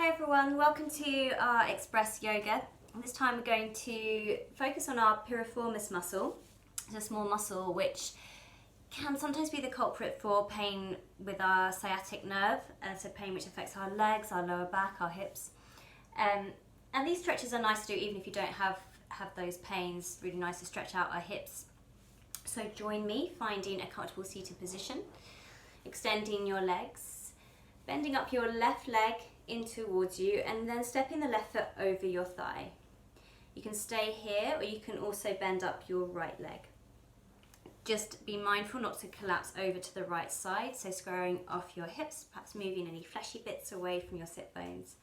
Hi everyone, welcome to our Express Yoga. This time we're going to focus on our piriformis muscle. It's a small muscle which can sometimes be the culprit for pain with our sciatic nerve, so pain which affects our legs, our lower back, our hips. And these stretches are nice to do even if you don't have those pains. Really nice to stretch out our hips. So join me, finding a comfortable seated position, extending your legs, bending up your left leg in towards you and then stepping the left foot over your thigh. You can stay here or you can also bend up your right leg. Just be mindful not to collapse over to the right side, so squaring off your hips, perhaps moving any fleshy bits away from your sit bones.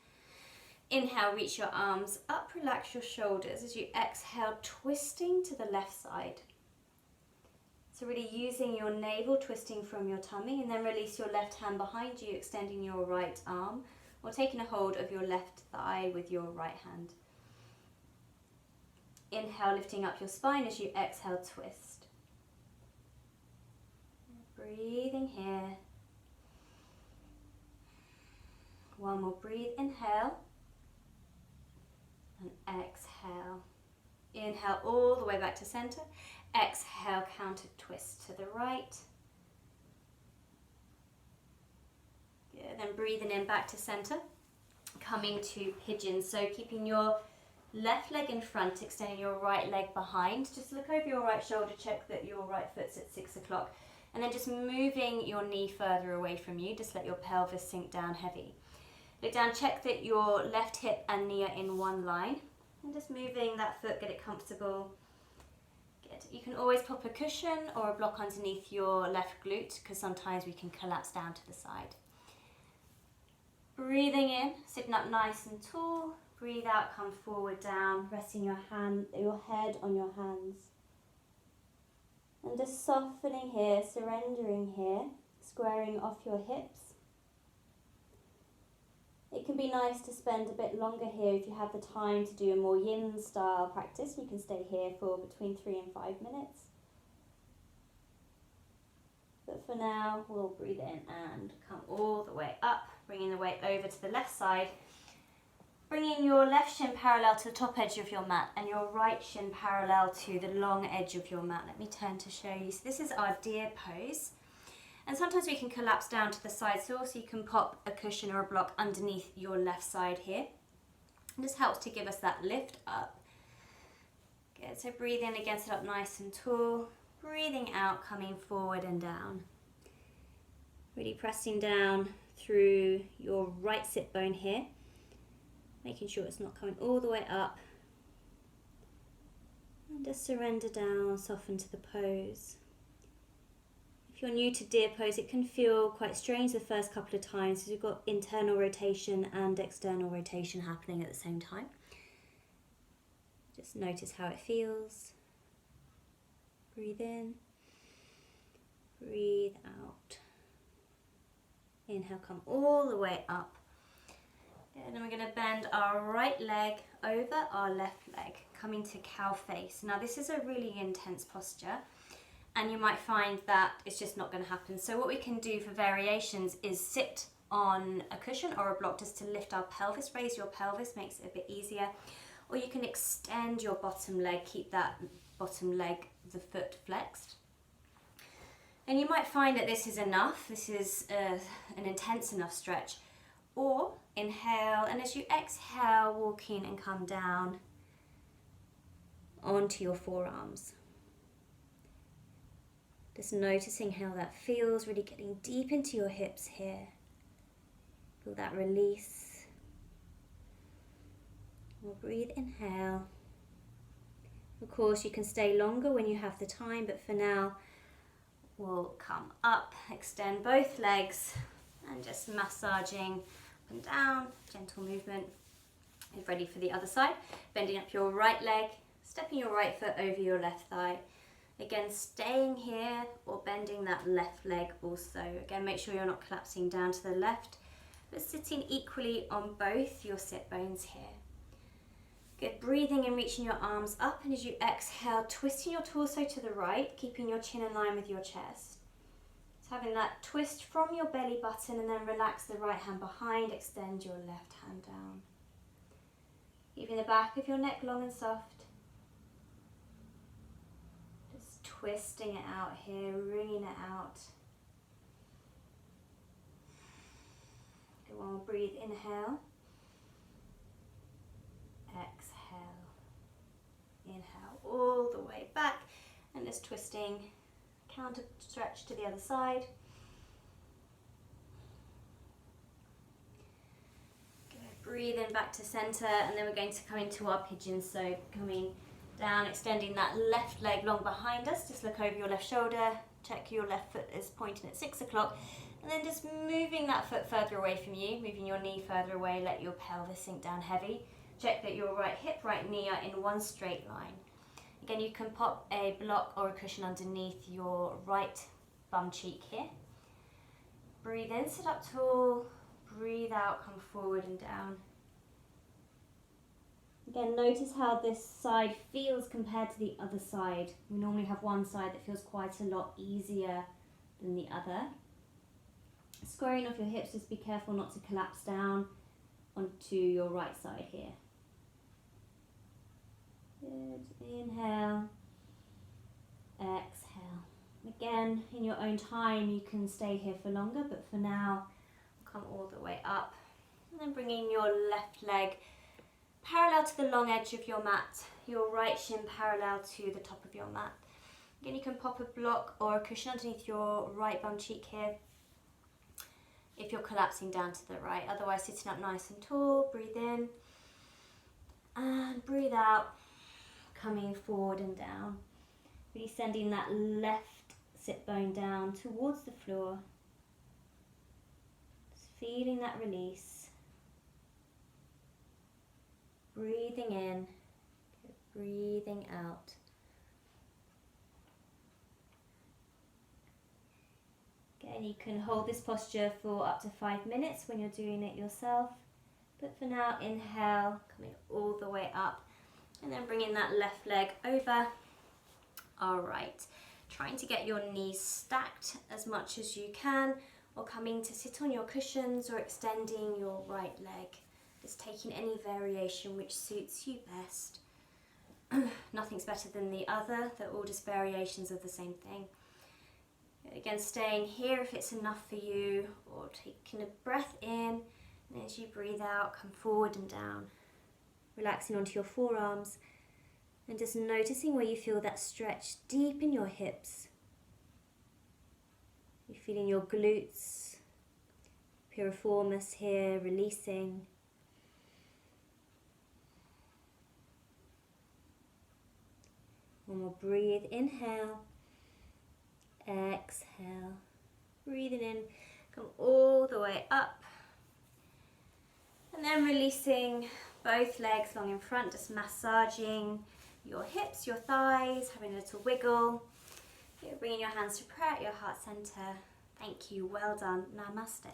Inhale, reach your arms up, relax your shoulders. As you exhale, twisting to the left side. So really using your navel, twisting from your tummy, and then release your left hand behind you, extending your right arm, or taking a hold of your left thigh with your right hand. Inhale, lifting up your spine. As you exhale, twist. Breathing here. One more breathe. Inhale and exhale. Inhale all the way back to center. Exhale, counter twist to the right. Good. Then breathing in back to center. Coming to pigeon. So keeping your left leg in front, extending your right leg behind. Just look over your right shoulder, check that your right foot's at 6 o'clock. And then just moving your knee further away from you. Just let your pelvis sink down heavy. Look down, check that your left hip and knee are in one line. And just moving that foot, get it comfortable. Good. You can always pop a cushion or a block underneath your left glute because sometimes we can collapse down to the side. Breathing in, sitting up nice and tall. Breathe out, come forward down, resting your head on your hands. And just softening here, surrendering here, squaring off your hips. It can be nice to spend a bit longer here if you have the time to do a more yin style practice. You can stay here for between 3 and 5 minutes. But for now, we'll breathe in and come all the way up, bringing the weight over to the left side. Bringing your left shin parallel to the top edge of your mat and your right shin parallel to the long edge of your mat. Let me turn to show you. So this is our deer pose. And sometimes we can collapse down to the side, so also you can pop a cushion or a block underneath your left side here. And this helps to give us that lift up. Good, so breathe in again, sit up nice and tall. Breathing out, coming forward and down. Really pressing down through your right sit bone here. Making sure it's not coming all the way up. And just surrender down, soften to the pose. If you're new to deer pose, it can feel quite strange the first couple of times because you've got internal rotation and external rotation happening at the same time. Just notice how it feels. Breathe in, breathe out. Inhale, come all the way up. And then we're going to bend our right leg over our left leg, coming to cow face. Now this is a really intense posture and you might find that it's just not going to happen. So what we can do for variations is sit on a cushion or a block just to lift our pelvis, raise your pelvis, makes it a bit easier. Or you can extend your bottom leg, keep that bottom leg, the foot flexed. And you might find that this is enough, this is an intense enough stretch. Or inhale, and as you exhale, walk in and come down onto your forearms. Just noticing how that feels, really getting deep into your hips here. Feel that release. We'll breathe, inhale. Of course, you can stay longer when you have the time, but for now, we'll come up, extend both legs, and just massaging up and down, gentle movement. Get ready for the other side. Bending up your right leg, stepping your right foot over your left thigh. Again, staying here or bending that left leg also. Again, make sure you're not collapsing down to the left, but sitting equally on both your sit bones here. Good, breathing and reaching your arms up, and as you exhale, twisting your torso to the right, keeping your chin in line with your chest. Having that twist from your belly button, and then relax the right hand behind, extend your left hand down. Keeping the back of your neck long and soft. Just twisting it out here, wringing it out. Good one, breathe, inhale. Exhale. Inhale all the way back, and just twisting. Counter stretch to the other side. Good. Breathe in back to center, and then we're going to come into our pigeon. So coming down, extending that left leg long behind us. Just look over your left shoulder. Check your left foot is pointing at 6 o'clock. And then just moving that foot further away from you, moving your knee further away, let your pelvis sink down heavy. Check that your right hip, right knee are in one straight line. Again, you can pop a block or a cushion underneath your right bum cheek here. Breathe in, sit up tall. Breathe out, come forward and down. Again, notice how this side feels compared to the other side. We normally have one side that feels quite a lot easier than the other. Squaring off your hips, just be careful not to collapse down onto your right side here. Good. Inhale. Exhale. Again, in your own time, you can stay here for longer, but for now, come all the way up. And then bringing your left leg parallel to the long edge of your mat, your right shin parallel to the top of your mat. Again, you can pop a block or a cushion underneath your right bum cheek here if you're collapsing down to the right. Otherwise, sitting up nice and tall, breathe in and breathe out. Coming forward and down, really sending that left sit bone down towards the floor, just feeling that release, breathing in, breathing out. Again, you can hold this posture for up to 5 minutes when you're doing it yourself, but for now, inhale, coming all the way up. And then bringing that left leg over. All right, trying to get your knees stacked as much as you can, or coming to sit on your cushions or extending your right leg. Just taking any variation which suits you best. Nothing's better than the other, they're all just variations of the same thing. Again, staying here if it's enough for you, or taking a breath in, and as you breathe out, come forward and down. Relaxing onto your forearms and just noticing where you feel that stretch deep in your hips. You're feeling your glutes, piriformis here, releasing. One more breathe, inhale, exhale, breathing in, come all the way up. And then releasing both legs long in front, just massaging your hips, your thighs, having a little wiggle. You're bringing your hands to prayer at your heart center. Thank you, well done, namaste.